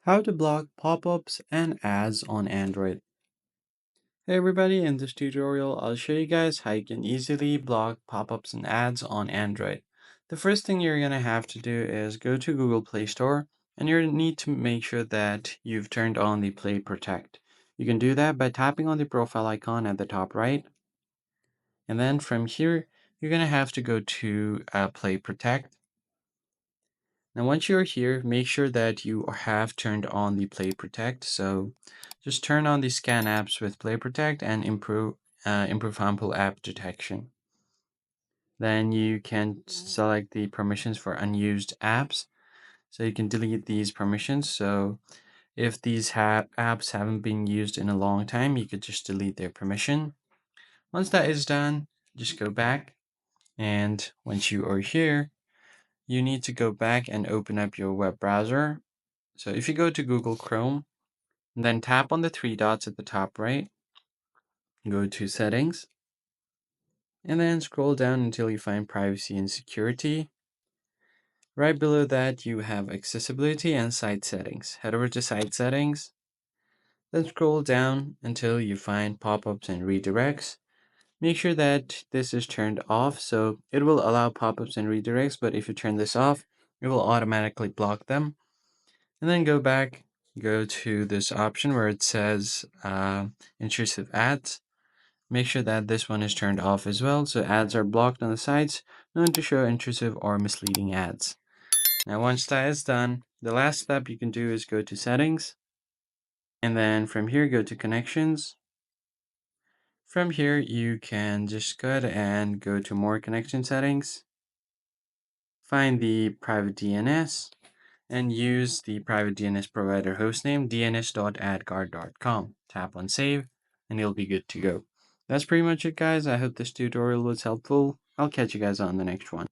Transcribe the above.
How to block pop-ups and ads on Android. Hey everybody, in this tutorial I'll show you guys how you can easily block pop-ups and ads on Android. The first thing you're going to have to do is go to Google Play Store and you need to make sure that you've turned on the Play Protect. You can do that by tapping on the profile icon at the top right, and then from here you're going to have to go to Play Protect. Now, once you're here, make sure that you have turned on the Play Protect. So just turn on the scan apps with Play Protect and improve harmful app detection. Then you can select the permissions for unused apps. So you can delete these permissions. So if these apps haven't been used in a long time, you could just delete their permission. Once that is done, just go back. And once you are here, you need to go back and open up your web browser. So if you go to Google Chrome, then tap on the three dots at the top right, go to Settings, and then scroll down until you find Privacy and Security. Right below that, you have Accessibility and Site Settings. Head over to Site Settings, then scroll down until you find pop-ups and redirects. Make sure that this is turned off, so it will allow pop-ups and redirects, but if you turn this off, it will automatically block them. And then go back, go to this option where it says intrusive ads. Make sure that this one is turned off as well, so ads are blocked on the sites known to show intrusive or misleading ads. Now once that is done, the last step you can do is go to Settings, and then from here go to Connections. From here you can just go ahead and go to More Connection Settings, find the Private DNS, and use the private DNS provider hostname dns.adguard.com. Tap on Save, and you'll be good to go. That's pretty much it, guys. I hope this tutorial was helpful. I'll catch you guys on the next one.